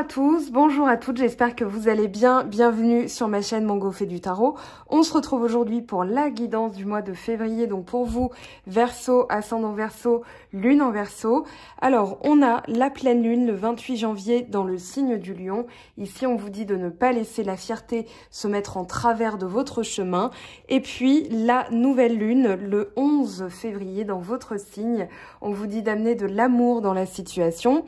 tous, bonjour à toutes, j'espère que vous allez bien. Bienvenue sur ma chaîne Mango fait du tarot. On se retrouve aujourd'hui pour la guidance du mois de février. Donc pour vous, Verseau, ascendant Verseau, lune en Verseau. Alors on a la pleine lune le 28 janvier dans le signe du Lion. Ici on vous dit de ne pas laisser la fierté se mettre en travers de votre chemin. Et puis la nouvelle lune le 11 février dans votre signe. On vous dit d'amener de l'amour dans la situation.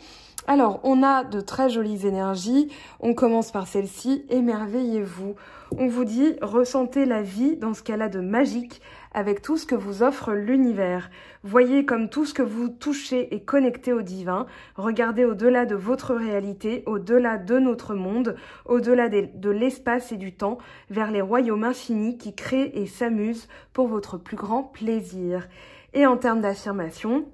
Alors, on a de très jolies énergies. On commence par celle-ci, émerveillez-vous. On vous dit, ressentez la vie dans ce qu'elle a de magique avec tout ce que vous offre l'univers. Voyez comme tout ce que vous touchez est connecté au divin. Regardez au-delà de votre réalité, au-delà de notre monde, au-delà de l'espace et du temps, vers les royaumes infinis qui créent et s'amusent pour votre plus grand plaisir. Et en termes d'affirmation,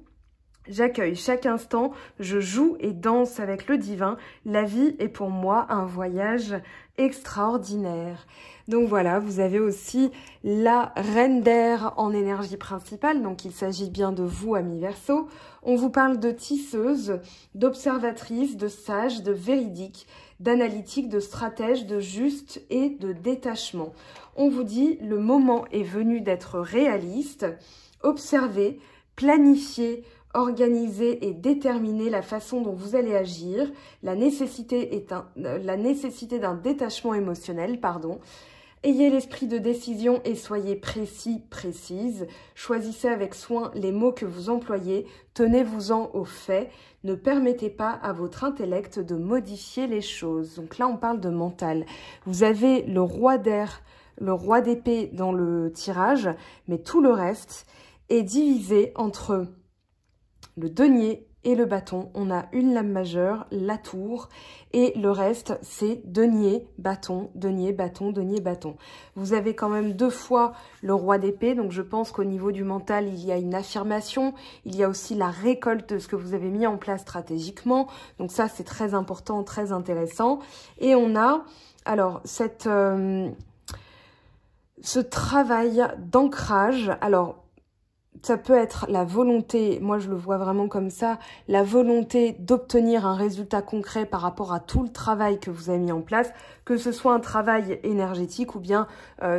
j'accueille chaque instant, je joue et danse avec le divin. La vie est pour moi un voyage extraordinaire. Donc voilà, vous avez aussi la reine d'air en énergie principale. Donc il s'agit bien de vous, amis Verseau. On vous parle de tisseuse, d'observatrice, de sage, de véridique, d'analytique, de stratège, de juste et de détachement. On vous dit, le moment est venu d'être réaliste. Observez, planifiez, organiser et déterminer la façon dont vous allez agir. La nécessité d'un détachement émotionnel, Ayez l'esprit de décision et soyez précis, précise. Choisissez avec soin les mots que vous employez. Tenez-vous-en aux faits. Ne permettez pas à votre intellect de modifier les choses. Donc là, on parle de mental. Vous avez le roi d'air, le roi d'épée dans le tirage, mais tout le reste est divisé entre le denier et le bâton. On a une lame majeure, la tour, et le reste, c'est denier, bâton, denier, bâton, denier, bâton. Vous avez quand même deux fois le roi d'épée, donc je pense qu'au niveau du mental, il y a une affirmation, il y a aussi la récolte de ce que vous avez mis en place stratégiquement, donc ça, c'est très important, très intéressant. Et on a, alors, ce travail d'ancrage, alors, ça peut être la volonté, moi je le vois vraiment comme ça, la volonté d'obtenir un résultat concret par rapport à tout le travail que vous avez mis en place, que ce soit un travail énergétique ou bien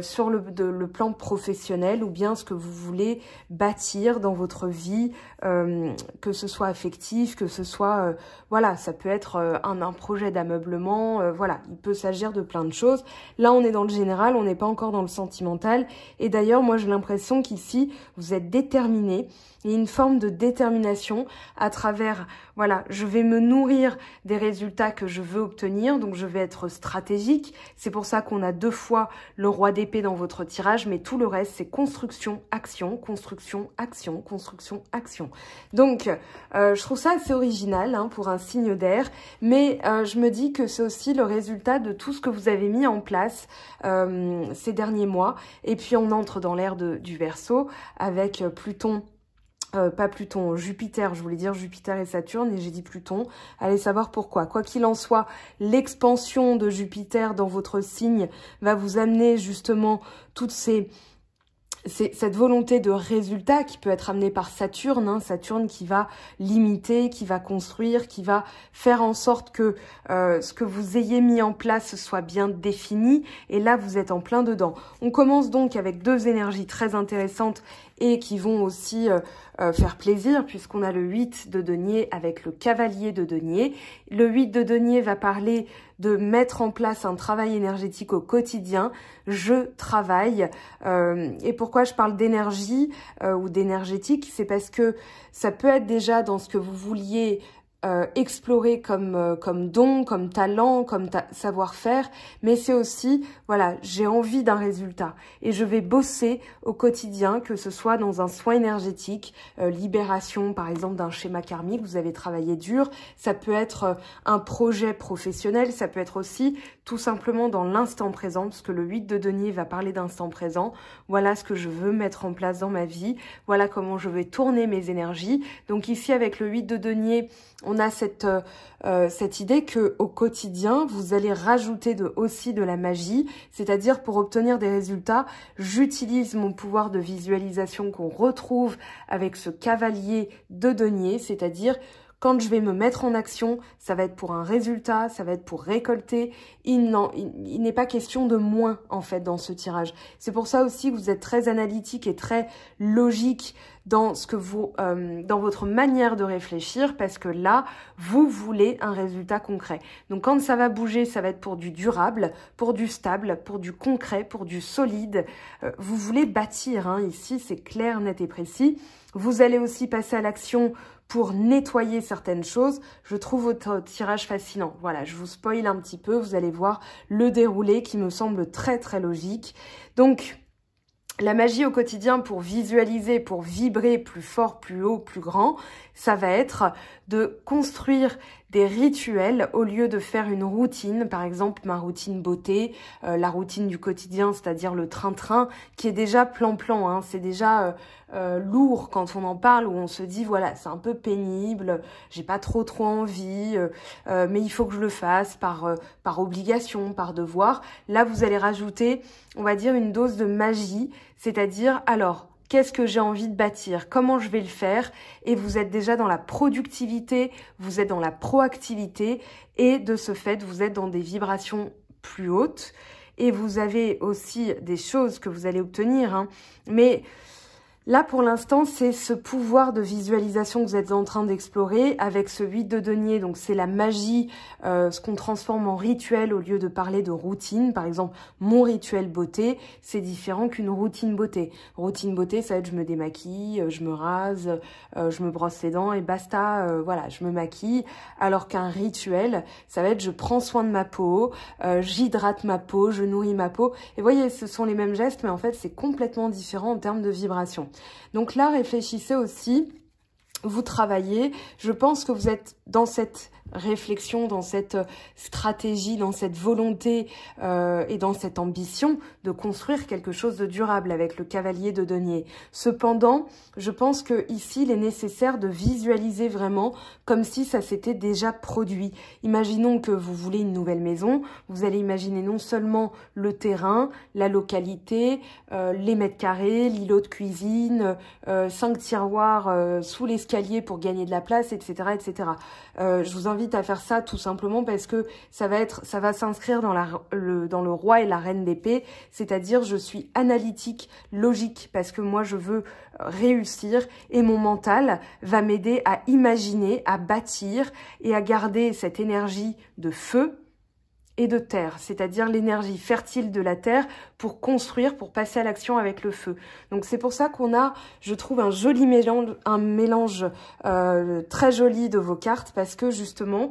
sur le plan professionnel ou bien ce que vous voulez bâtir dans votre vie, que ce soit affectif, que ce soit, voilà, ça peut être un projet d'ameublement, voilà, il peut s'agir de plein de choses. Là, on est dans le général, on n'est pas encore dans le sentimental. Et d'ailleurs, moi, j'ai l'impression qu'ici, vous êtes déterminé. Il y a une forme de détermination à travers, voilà, je vais me nourrir des résultats que je veux obtenir, donc je vais être stratégique. C'est pour ça qu'on a deux fois le roi d'épée dans votre tirage, mais tout le reste, c'est construction, action, construction, action, construction, action. Donc, je trouve ça assez original pour un signe d'air, mais je me dis que c'est aussi le résultat de tout ce que vous avez mis en place ces derniers mois. Et puis, on entre dans l'ère du Verseau avec Pluton. Pas Pluton, Jupiter, je voulais dire Jupiter et Saturne, et j'ai dit Pluton. Allez savoir pourquoi. Quoi qu'il en soit, l'expansion de Jupiter dans votre signe va vous amener justement toutes cette volonté de résultat qui peut être amenée par Saturne, Saturne qui va limiter, qui va construire, qui va faire en sorte que ce que vous ayez mis en place soit bien défini. Et là, vous êtes en plein dedans. On commence donc avec deux énergies très intéressantes et qui vont aussi faire plaisir puisqu'on a le 8 de denier avec le cavalier de denier. Le 8 de denier va parler de mettre en place un travail énergétique au quotidien. Je travaille. Et pourquoi je parle d'énergie ou d'énergétique? C'est parce que ça peut être déjà dans ce que vous vouliez explorer comme don, comme talent, comme savoir-faire, mais c'est aussi, voilà, j'ai envie d'un résultat et je vais bosser au quotidien, que ce soit dans un soin énergétique, libération par exemple d'un schéma karmique, vous avez travaillé dur, ça peut être un projet professionnel, ça peut être aussi tout simplement dans l'instant présent, parce que le 8 de denier va parler d'instant présent, voilà ce que je veux mettre en place dans ma vie, voilà comment je vais tourner mes énergies. Donc ici avec le 8 de denier, on a cette idée que au quotidien, vous allez rajouter aussi de la magie, c'est-à-dire pour obtenir des résultats, j'utilise mon pouvoir de visualisation qu'on retrouve avec ce cavalier de denier, c'est-à-dire Quand je vais me mettre en action, ça va être pour un résultat, ça va être pour récolter. Il n'est pas question de moins, en fait, dans ce tirage. C'est pour ça aussi que vous êtes très analytique et très logique dans ce que vous, dans votre manière de réfléchir, parce que là, vous voulez un résultat concret. Donc, quand ça va bouger, ça va être pour du durable, pour du stable, pour du concret, pour du solide. Vous voulez bâtir, hein, ici, c'est clair, net et précis. Vous allez aussi passer à l'action pour nettoyer certaines choses. Je trouve votre tirage fascinant. Voilà, je vous spoil un petit peu, vous allez voir le déroulé qui me semble très très logique. Donc, la magie au quotidien pour visualiser, pour vibrer plus fort, plus haut, plus grand, ça va être de construire des rituels au lieu de faire une routine. Par exemple, ma routine beauté, la routine du quotidien, c'est-à-dire le train-train, qui est déjà plan-plan, hein, c'est déjà lourd quand on en parle, où on se dit, voilà, c'est un peu pénible, j'ai pas trop envie, mais il faut que je le fasse par obligation, par devoir. Là, vous allez rajouter, on va dire, une dose de magie, c'est-à-dire, alors, qu'est-ce que j'ai envie de bâtir? Comment je vais le faire? Et vous êtes déjà dans la productivité, vous êtes dans la proactivité et de ce fait, vous êtes dans des vibrations plus hautes. Et vous avez aussi des choses que vous allez obtenir, hein. Mais là, pour l'instant, c'est ce pouvoir de visualisation que vous êtes en train d'explorer avec ce 8 de denier. Donc, c'est la magie, ce qu'on transforme en rituel au lieu de parler de routine. Par exemple, mon rituel beauté, c'est différent qu'une routine beauté. Routine beauté, ça va être je me démaquille, je me rase, je me brosse les dents et basta, voilà, je me maquille. Alors qu'un rituel, ça va être je prends soin de ma peau, j'hydrate ma peau, je nourris ma peau. Et vous voyez, ce sont les mêmes gestes, mais en fait, c'est complètement différent en termes de vibration. Donc là, réfléchissez aussi, vous travaillez, je pense que vous êtes dans cette réflexion, dans cette stratégie, dans cette volonté et dans cette ambition de construire quelque chose de durable avec le cavalier de denier. Cependant, je pense que ici, il est nécessaire de visualiser vraiment comme si ça s'était déjà produit. Imaginons que vous voulez une nouvelle maison, vous allez imaginer non seulement le terrain, la localité, les mètres carrés, l'îlot de cuisine, 5 tiroirs sous l'escalier pour gagner de la place, etc., etc. Je vous invite à faire ça tout simplement parce que ça va s'inscrire dans le roi et la reine d'épée, c'est-à-dire je suis analytique, logique, parce que moi je veux réussir et mon mental va m'aider à imaginer, à bâtir et à garder cette énergie de feu et de terre, c'est-à-dire l'énergie fertile de la terre pour construire, pour passer à l'action avec le feu. Donc c'est pour ça qu'on a, je trouve, un joli mélange, très joli de vos cartes, parce que justement,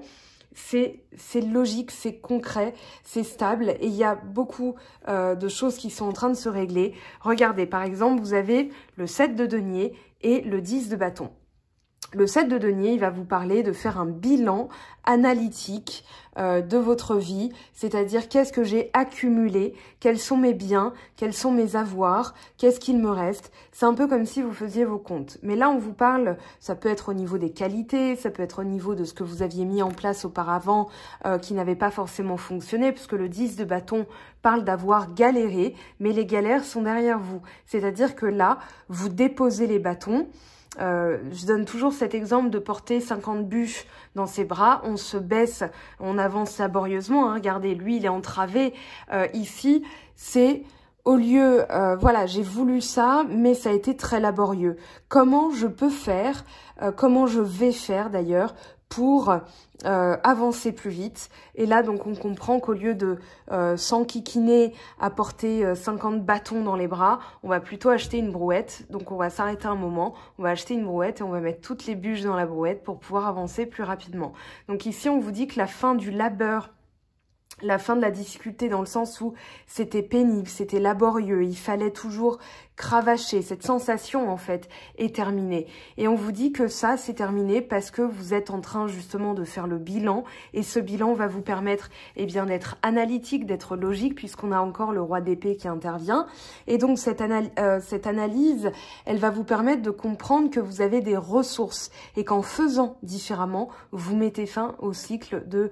c'est logique, c'est concret, c'est stable et il y a beaucoup de choses qui sont en train de se régler. Regardez, par exemple, vous avez le 7 de denier et le 10 de bâton. Le 7 de denier, il va vous parler de faire un bilan analytique de votre vie, c'est-à-dire qu'est-ce que j'ai accumulé, quels sont mes biens, quels sont mes avoirs, qu'est-ce qu'il me reste. C'est un peu comme si vous faisiez vos comptes. Mais là, on vous parle, ça peut être au niveau des qualités, ça peut être au niveau de ce que vous aviez mis en place auparavant qui n'avait pas forcément fonctionné, puisque le 10 de bâton parle d'avoir galéré, mais les galères sont derrière vous. C'est-à-dire que là, vous déposez les bâtons. Je donne toujours cet exemple de porter 50 bûches dans ses bras, on se baisse, on avance laborieusement, hein, regardez, lui il est entravé, ici c'est au lieu, voilà, j'ai voulu ça, mais ça a été très laborieux. Comment je peux faire, comment je vais faire d'ailleurs pour avancer plus vite. Et là, donc, on comprend qu'au lieu de s'enquiquiner à porter 50 bâtons dans les bras, on va plutôt acheter une brouette. Donc, on va s'arrêter un moment, on va acheter une brouette et on va mettre toutes les bûches dans la brouette pour pouvoir avancer plus rapidement. Donc ici, on vous dit que la fin du labeur, la fin de la difficulté dans le sens où c'était pénible, c'était laborieux, il fallait toujours cravacher, cette sensation en fait est terminée. Et on vous dit que ça c'est terminé parce que vous êtes en train justement de faire le bilan et ce bilan va vous permettre bien d'être analytique, d'être logique puisqu'on a encore le roi d'épée qui intervient. Et donc cette analyse, elle va vous permettre de comprendre que vous avez des ressources et qu'en faisant différemment, vous mettez fin au cycle de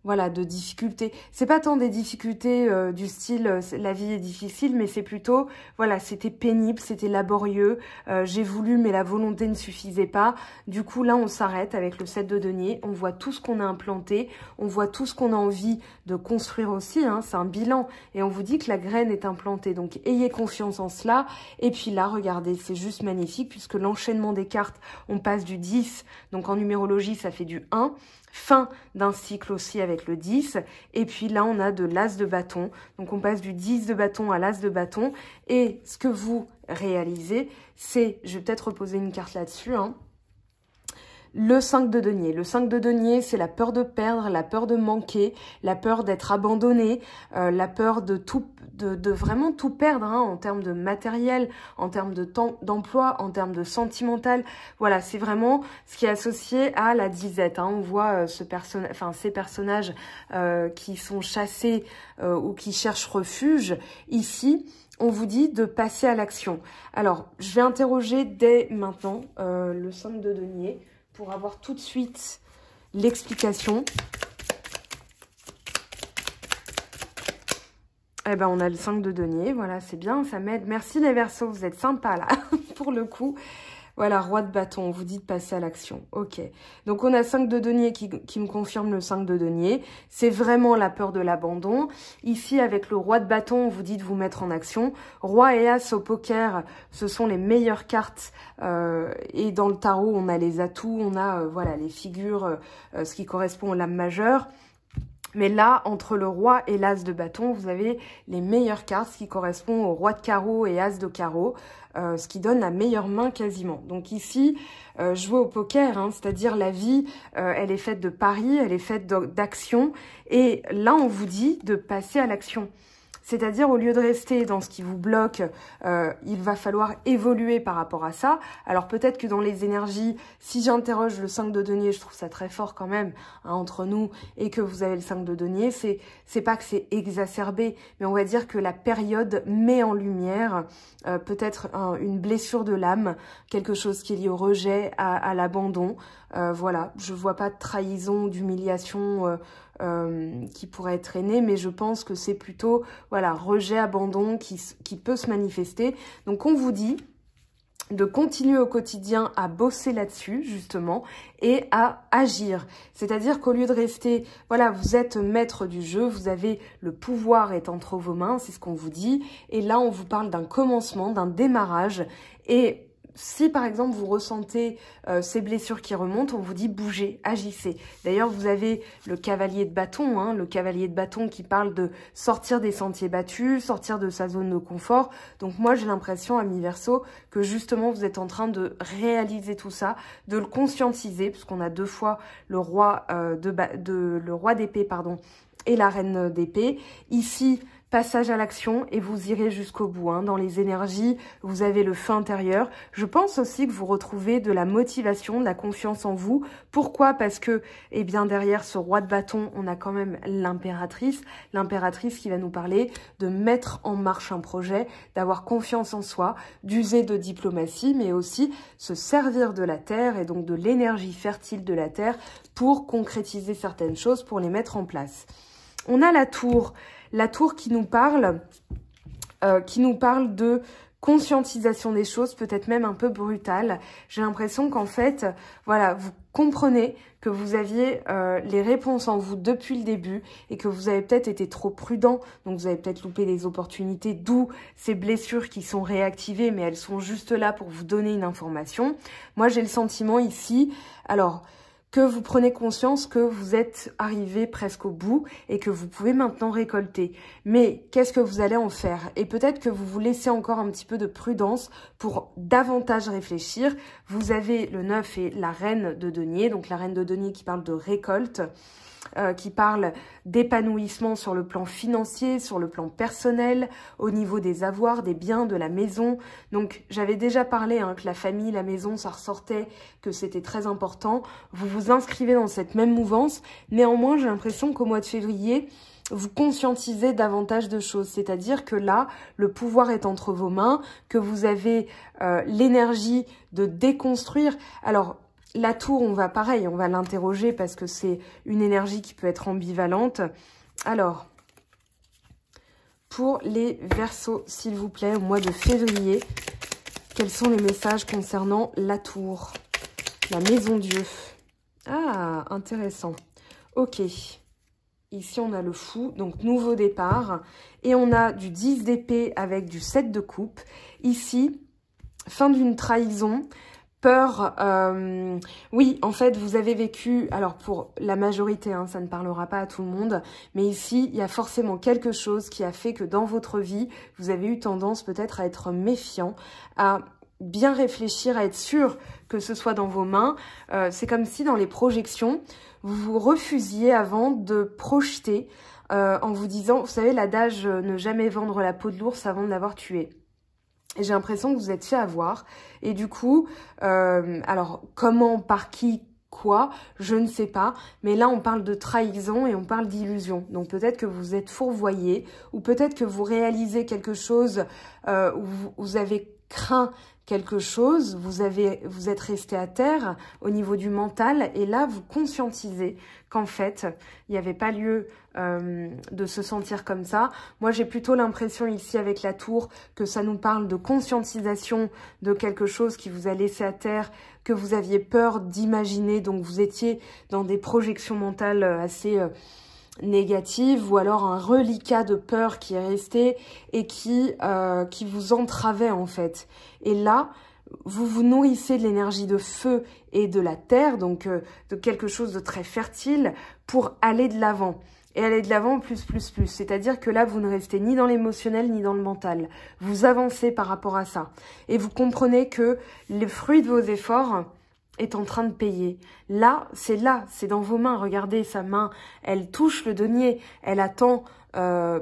voilà, de difficultés. C'est pas tant des difficultés du style la vie est difficile, mais c'est plutôt, voilà, c'était pénible, c'était laborieux, j'ai voulu mais la volonté ne suffisait pas. Du coup là on s'arrête avec le 7 de denier, on voit tout ce qu'on a implanté, on voit tout ce qu'on a envie de construire aussi, hein, c'est un bilan et on vous dit que la graine est implantée, donc ayez confiance en cela. Et puis là regardez, c'est juste magnifique puisque l'enchaînement des cartes, on passe du 10, donc en numérologie ça fait du 1, fin d'un cycle aussi avec le 10, et puis là on a de l'as de bâton, donc on passe du 10 de bâton à l'as de bâton, et ce que vous réalisez, c'est, je vais peut-être reposer une carte là-dessus, hein, le 5 de denier. Le 5 de denier, c'est la peur de perdre, la peur de manquer, la peur d'être abandonné, la peur de tout, de vraiment tout perdre, hein, en termes de matériel, en termes de temps d'emploi, en termes de sentimental. Voilà, c'est vraiment ce qui est associé à la disette, hein. On voit ces personnages qui sont chassés ou qui cherchent refuge. Ici, on vous dit de passer à l'action. Alors, je vais interroger dès maintenant le 5 de denier, pour avoir tout de suite l'explication. Eh ben, on a le 5 de denier, voilà, c'est bien, ça m'aide. Merci les Verseaux, vous êtes sympas là, pour le coup. Voilà, roi de bâton, on vous dit de passer à l'action. Ok, donc on a 5 de denier qui me confirme le 5 de denier. C'est vraiment la peur de l'abandon. Ici, avec le roi de bâton, on vous dit de vous mettre en action. Roi et as au poker, ce sont les meilleures cartes. Et dans le tarot, on a les atouts, on a voilà les figures, ce qui correspond aux lames majeures. Mais là, entre le roi et l'as de bâton, vous avez les meilleures cartes, ce qui correspond au roi de carreau et as de carreau, ce qui donne la meilleure main quasiment. Donc ici, jouer au poker, hein, c'est-à-dire la vie, elle est faite de paris, elle est faite d'action. Et là, on vous dit de passer à l'action. C'est-à-dire, au lieu de rester dans ce qui vous bloque, il va falloir évoluer par rapport à ça. Alors peut-être que dans les énergies, si j'interroge le 5 de denier, je trouve ça très fort quand même, hein, entre nous, et que vous avez le 5 de denier, c'est pas que c'est exacerbé, mais on va dire que la période met en lumière peut-être une blessure de l'âme, quelque chose qui est lié au rejet, à l'abandon. Voilà, je vois pas de trahison, d'humiliation qui pourrait être traîné, mais je pense que c'est plutôt voilà, rejet, abandon qui peut se manifester. Donc on vous dit de continuer au quotidien à bosser là-dessus, justement, et à agir. C'est-à-dire qu'au lieu de rester, voilà, vous êtes maître du jeu, vous avez le pouvoir est entre vos mains, c'est ce qu'on vous dit, et là on vous parle d'un commencement, d'un démarrage, et si par exemple vous ressentez ces blessures qui remontent, on vous dit bougez, agissez. D'ailleurs vous avez le cavalier de bâton, hein, le cavalier de bâton qui parle de sortir des sentiers battus, sortir de sa zone de confort. Donc moi j'ai l'impression, amis Verseau, que justement vous êtes en train de réaliser tout ça, de le conscientiser, puisqu'on a deux fois le roi le roi d'épée, pardon, et la reine d'épée. Ici, passage à l'action et vous irez jusqu'au bout. Hein. Dans les énergies, vous avez le feu intérieur. Je pense aussi que vous retrouvez de la motivation, de la confiance en vous. Pourquoi? Parce que, eh bien, derrière ce roi de bâton, on a quand même l'impératrice. L'impératrice qui va nous parler de mettre en marche un projet, d'avoir confiance en soi, d'user de diplomatie, mais aussi se servir de la terre et donc de l'énergie fertile de la terre pour concrétiser certaines choses, pour les mettre en place. On a la tour qui nous parle de conscientisation des choses, peut-être même un peu brutale. J'ai l'impression qu'en fait, voilà, vous comprenez que vous aviez les réponses en vous depuis le début et que vous avez peut-être été trop prudent, donc vous avez peut-être loupé des opportunités, d'où ces blessures qui sont réactivées, mais elles sont juste là pour vous donner une information. Moi, j'ai le sentiment ici, alors que vous prenez conscience que vous êtes arrivé presque au bout et que vous pouvez maintenant récolter. Mais qu'est-ce que vous allez en faire? Et peut-être que vous vous laissez encore un petit peu de prudence pour davantage réfléchir. Vous avez le 9 et la reine de denier, donc la reine de denier qui parle de récolte, qui parle d'épanouissement sur le plan financier, sur le plan personnel, au niveau des avoirs, des biens, de la maison. Donc j'avais déjà parlé que la famille, la maison, ça ressortait, que c'était très important. Vous vous inscrivez dans cette même mouvance. Néanmoins, j'ai l'impression qu'au mois de février, vous conscientisez davantage de choses. C'est-à-dire que là, le pouvoir est entre vos mains, que vous avez l'énergie de déconstruire. Alors, La tour, on va pareil, on va l'interroger parce que c'est une énergie qui peut être ambivalente. Alors, pour les Verseaux, s'il vous plaît, au mois de février, quels sont les messages concernant la tour, la maison Dieu? Ah, intéressant. Ok. Ici, on a le fou, donc nouveau départ. Et on a du 10 d'épée avec du 7 de coupe. Ici, fin d'une trahison. Peur, oui, en fait, vous avez vécu, alors pour la majorité, hein, ça ne parlera pas à tout le monde, mais ici, il y a forcément quelque chose qui a fait que dans votre vie, vous avez eu tendance peut-être à être méfiant, à bien réfléchir, à être sûr que ce soit dans vos mains. C'est comme si dans les projections, vous vous refusiez avant de projeter en vous disant, vous savez, l'adage ne jamais vendre la peau de l'ours avant de l'avoir tué. Et j'ai l'impression que vous êtes fait avoir. Et du coup, alors comment, par qui, quoi, je ne sais pas. Mais là, on parle de trahison et on parle d'illusion. Donc peut-être que vous êtes fourvoyé ou peut-être que vous réalisez quelque chose où vous avez craint quelque chose, vous êtes resté à terre au niveau du mental et là, vous conscientisez qu'en fait, il n'y avait pas lieu de se sentir comme ça. Moi, j'ai plutôt l'impression ici avec la tour que ça nous parle de conscientisation de quelque chose qui vous a laissé à terre, que vous aviez peur d'imaginer, donc vous étiez dans des projections mentales assez négative ou alors un reliquat de peur qui est resté et qui vous entravait en fait. Et là, vous vous nourrissez de l'énergie de feu et de la terre, donc de quelque chose de très fertile pour aller de l'avant. Et aller de l'avant plus. C'est-à-dire que là, vous ne restez ni dans l'émotionnel ni dans le mental. Vous avancez par rapport à ça. Et vous comprenez que les fruits de vos efforts est en train de payer. Là, c'est dans vos mains. Regardez, sa main, elle touche le denier. Elle attend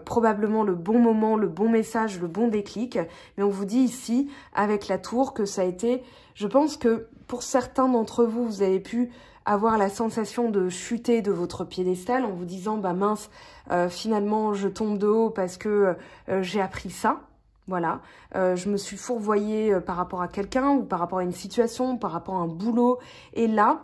probablement le bon moment, le bon message, le bon déclic. Mais on vous dit ici, avec la tour, que ça a été... Je pense que pour certains d'entre vous, vous avez pu avoir la sensation de chuter de votre piédestal en vous disant, bah mince, finalement, je tombe de haut parce que j'ai appris ça. Voilà, je me suis fourvoyée par rapport à quelqu'un ou par rapport à une situation, par rapport à un boulot. Et là,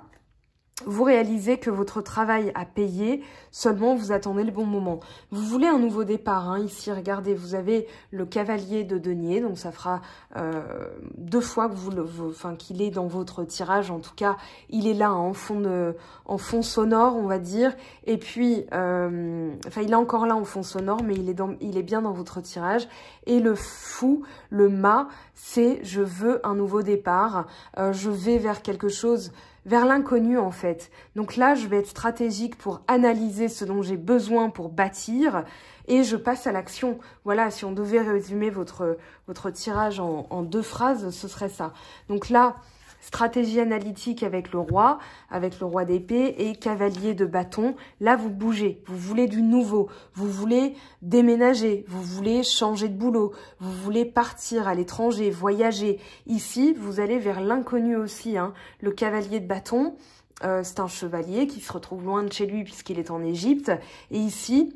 vous réalisez que votre travail a payé, seulement vous attendez le bon moment. Vous voulez un nouveau départ, hein, ici, regardez, vous avez le cavalier de denier, donc ça fera 2 fois que qu'il est dans votre tirage, en tout cas, il est là hein, en fond sonore, on va dire, et puis, il est encore là en fond sonore, mais il est bien dans votre tirage, et le fou, le mât, c'est je veux un nouveau départ, je vais vers quelque chose, vers l'inconnu en fait. Donc là, je vais être stratégique pour analyser ce dont j'ai besoin pour bâtir et je passe à l'action. Voilà, si on devait résumer votre tirage en 2 phrases, ce serait ça. Donc là, stratégie analytique avec le roi d'épée et cavalier de bâton. Là, vous bougez, vous voulez du nouveau, vous voulez déménager, vous voulez changer de boulot, vous voulez partir à l'étranger, voyager. Ici, vous allez vers l'inconnu aussi. Hein. Le cavalier de bâton, c'est un chevalier qui se retrouve loin de chez lui puisqu'il est en Égypte. Et ici...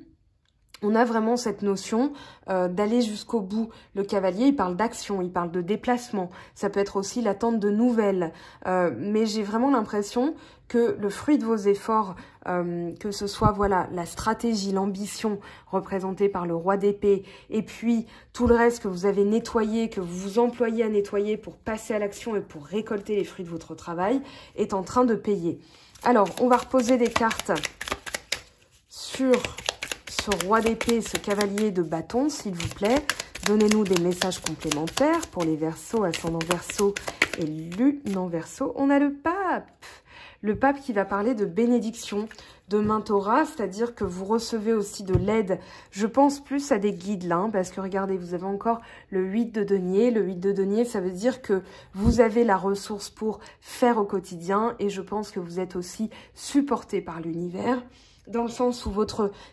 on a vraiment cette notion d'aller jusqu'au bout. Le cavalier, il parle d'action, il parle de déplacement. Ça peut être aussi l'attente de nouvelles. Mais j'ai vraiment l'impression que le fruit de vos efforts, que ce soit voilà la stratégie, l'ambition représentée par le roi d'épée, et puis tout le reste que vous avez nettoyé, que vous vous employez à nettoyer pour passer à l'action et pour récolter les fruits de votre travail, est en train de payer. Alors, on va reposer des cartes sur... ce roi d'épée, ce cavalier de bâton, s'il vous plaît. Donnez-nous des messages complémentaires pour les Verseaux, ascendant Verseau et lune en Verseau. On a le pape. Le pape qui va parler de bénédiction, de mentorat, c'est-à-dire que vous recevez aussi de l'aide. Je pense plus à des guides là, hein, parce que regardez, vous avez encore le 8 de denier. Le 8 de denier, ça veut dire que vous avez la ressource pour faire au quotidien et je pense que vous êtes aussi supporté par l'univers. Dans le sens où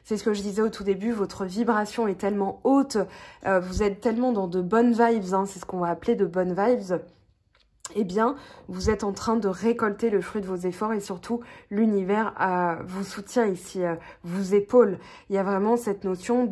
c'est ce que je disais au tout début, votre vibration est tellement haute, vous êtes tellement dans de bonnes vibes, hein, c'est ce qu'on va appeler de bonnes vibes, eh bien, vous êtes en train de récolter le fruit de vos efforts et surtout, l'univers vous soutient ici, vous épaule. Il y a vraiment cette notion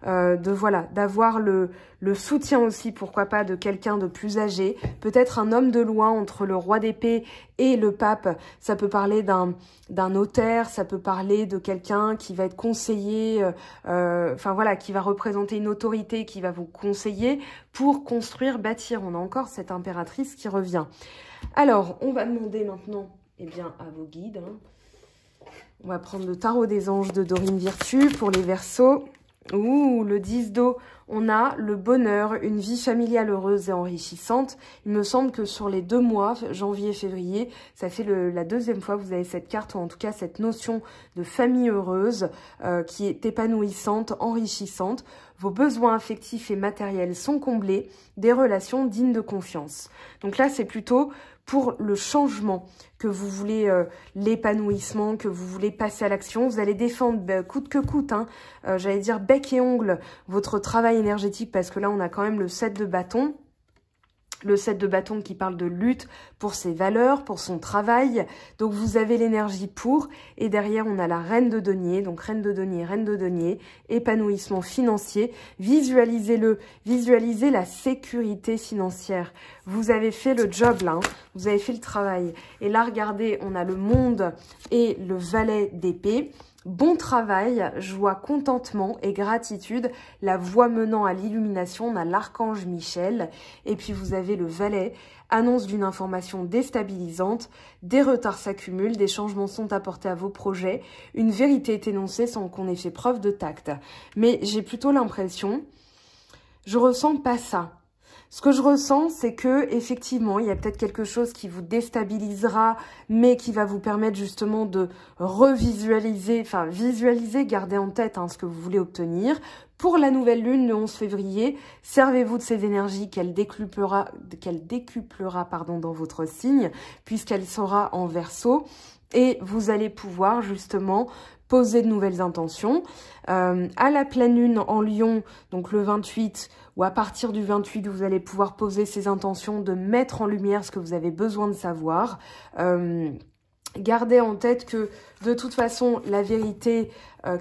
voilà, d'avoir le soutien aussi, pourquoi pas, de quelqu'un de plus âgé. Peut-être un homme de loin entre le roi d'épée et le pape. Ça peut parler d'un notaire, ça peut parler de quelqu'un qui va être conseiller, enfin voilà, qui va représenter une autorité, qui va vous conseiller pour construire, bâtir. On a encore cette impératrice qui revient. Alors, on va demander maintenant, eh bien, à vos guides. On va prendre le tarot des anges de Dorine Virtue pour les Verseaux. Ouh, le 10 d'eau, on a le bonheur, une vie familiale heureuse et enrichissante. Il me semble que sur les 2 mois, janvier et février, ça fait la 2e fois que vous avez cette carte, ou en tout cas cette notion de famille heureuse qui est épanouissante, enrichissante. Vos besoins affectifs et matériels sont comblés, des relations dignes de confiance. Donc là, c'est plutôt pour le changement que vous voulez, l'épanouissement, que vous voulez passer à l'action. Vous allez défendre coûte que coûte, hein, j'allais dire bec et ongle, votre travail énergétique, parce que là, on a quand même le 7 de bâton. Le 7 de bâton qui parle de lutte pour ses valeurs, pour son travail. Donc, vous avez l'énergie pour. Et derrière, on a la reine de denier. Donc, reine de denier, épanouissement financier. Visualisez-le. Visualisez la sécurité financière. Vous avez fait le job là. Hein. Vous avez fait le travail. Et là, regardez, on a le monde et le valet d'épée. Bon travail, joie, contentement et gratitude, la voie menant à l'illumination, on a l'archange Michel. Et puis vous avez le valet, annonce d'une information déstabilisante, des retards s'accumulent, des changements sont apportés à vos projets, une vérité est énoncée sans qu'on ait fait preuve de tact. Mais j'ai plutôt l'impression, je ressens pas ça. Ce que je ressens, c'est que effectivement, il y a peut-être quelque chose qui vous déstabilisera, mais qui va vous permettre justement de revisualiser, enfin visualiser, garder en tête ce que vous voulez obtenir. Pour la nouvelle lune, le 11 février, servez-vous de ces énergies qu'elle décuplera dans votre signe, puisqu'elle sera en Verseau, et vous allez pouvoir justement poser de nouvelles intentions. À la pleine lune en Lion, donc le 28, ou à partir du 28, vous allez pouvoir poser ces intentions de mettre en lumière ce que vous avez besoin de savoir. Gardez en tête que de toute façon, la vérité,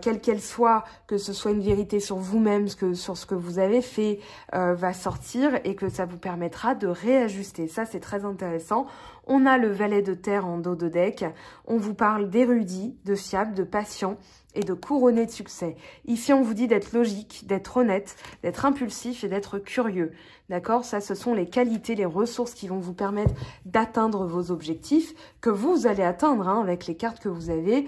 quelle qu'elle soit, que ce soit une vérité sur vous-même, sur ce que vous avez fait, va sortir et que ça vous permettra de réajuster. Ça, c'est très intéressant. On a le valet de terre en dos de deck. On vous parle d'érudit, de fiable, de patient et de couronné de succès. Ici, on vous dit d'être logique, d'être honnête, d'être impulsif et d'être curieux. D'accord? Ça, ce sont les qualités, les ressources qui vont vous permettre d'atteindre vos objectifs, que vous allez atteindre avec les cartes que vous avez.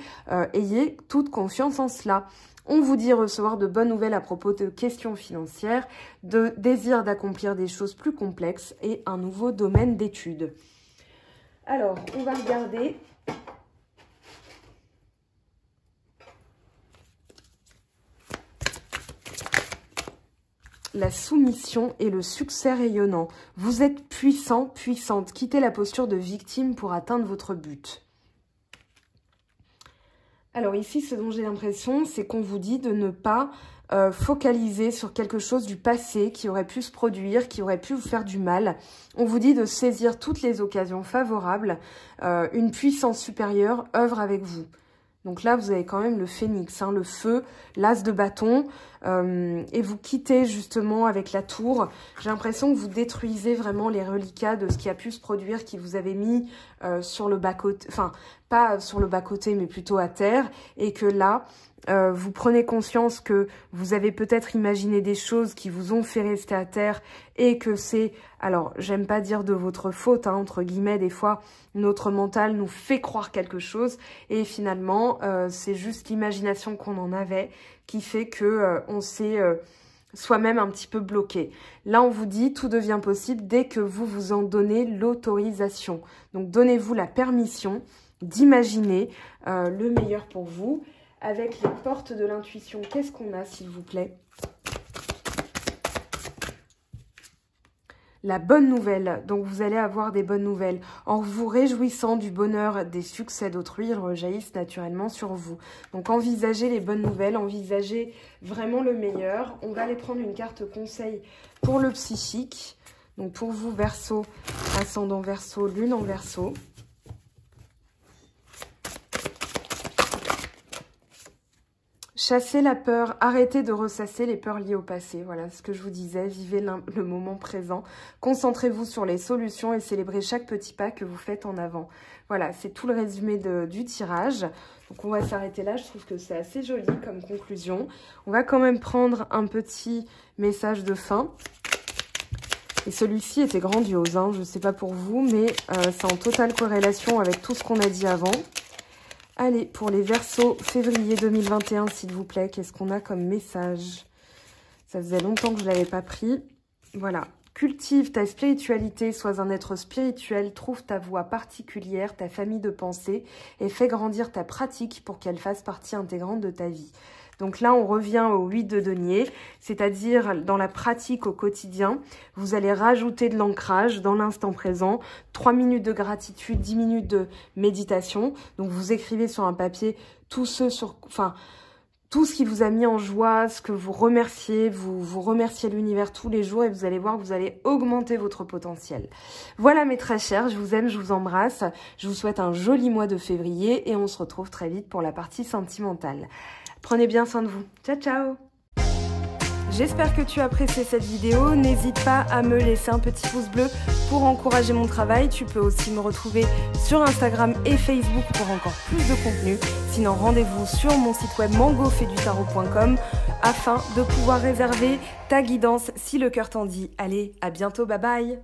Ayez toute confiance en cela. On vous dit recevoir de bonnes nouvelles à propos de questions financières, de désir d'accomplir des choses plus complexes et un nouveau domaine d'études. Alors, on va regarder la soumission et le succès rayonnant. Vous êtes puissant, puissante. Quittez la posture de victime pour atteindre votre but. Alors ici, ce dont j'ai l'impression, c'est qu'on vous dit de ne pas focaliser sur quelque chose du passé qui aurait pu se produire, qui aurait pu vous faire du mal. On vous dit de saisir toutes les occasions favorables. Une puissance supérieure œuvre avec vous. Donc là, vous avez quand même le phénix, le feu, l'as de bâton, et vous quittez justement avec la tour. J'ai l'impression que vous détruisez vraiment les reliquats de ce qui a pu se produire, qui vous avait mis sur le bas-côté, enfin, pas sur le bas-côté, mais plutôt à terre, et que là, vous prenez conscience que vous avez peut-être imaginé des choses qui vous ont fait rester à terre et que c'est, alors j'aime pas dire de votre faute, entre guillemets, des fois notre mental nous fait croire quelque chose et finalement c'est juste l'imagination qu'on en avait qui fait que on s'est soi-même un petit peu bloqué. Là on vous dit tout devient possible dès que vous vous en donnez l'autorisation. Donc donnez-vous la permission d'imaginer le meilleur pour vous. Avec les portes de l'intuition, qu'est-ce qu'on a, s'il vous plaît? La bonne nouvelle. Donc, vous allez avoir des bonnes nouvelles. En vous réjouissant du bonheur des succès d'autrui, ils rejaillissent naturellement sur vous. Donc, envisagez les bonnes nouvelles, envisagez vraiment le meilleur. On va aller prendre une carte conseil pour le psychique. Donc pour vous, Verseau, ascendant Verseau, lune en Verseau. Chassez la peur, arrêtez de ressasser les peurs liées au passé. Voilà ce que je vous disais, vivez le moment présent. Concentrez-vous sur les solutions et célébrez chaque petit pas que vous faites en avant. Voilà, c'est tout le résumé du tirage. Donc on va s'arrêter là, je trouve que c'est assez joli comme conclusion. On va quand même prendre un petit message de fin. Et celui-ci était grandiose, hein. Je ne sais pas pour vous, mais c'est en totale corrélation avec tout ce qu'on a dit avant. Allez, pour les Verseaux, février 2021, s'il vous plaît, qu'est-ce qu'on a comme message? Ça faisait longtemps que je ne l'avais pas pris. Voilà. Cultive ta spiritualité, sois un être spirituel, trouve ta voie particulière, ta famille de pensée et fais grandir ta pratique pour qu'elle fasse partie intégrante de ta vie. Donc là, on revient au 8 de denier, c'est-à-dire dans la pratique au quotidien, vous allez rajouter de l'ancrage dans l'instant présent, 3 minutes de gratitude, 10 minutes de méditation. Donc vous écrivez sur un papier tout ce qui vous a mis en joie, ce que vous remerciez, vous remerciez l'univers tous les jours et vous allez voir que vous allez augmenter votre potentiel. Voilà mes très chers, je vous aime, je vous embrasse, je vous souhaite un joli mois de février et on se retrouve très vite pour la partie sentimentale. Prenez bien soin de vous. Ciao, ciao! J'espère que tu as apprécié cette vidéo. N'hésite pas à me laisser un petit pouce bleu pour encourager mon travail. Tu peux aussi me retrouver sur Instagram et Facebook pour encore plus de contenu. Sinon, rendez-vous sur mon site web mangofaidutarot.com afin de pouvoir réserver ta guidance si le cœur t'en dit. Allez, à bientôt, bye bye!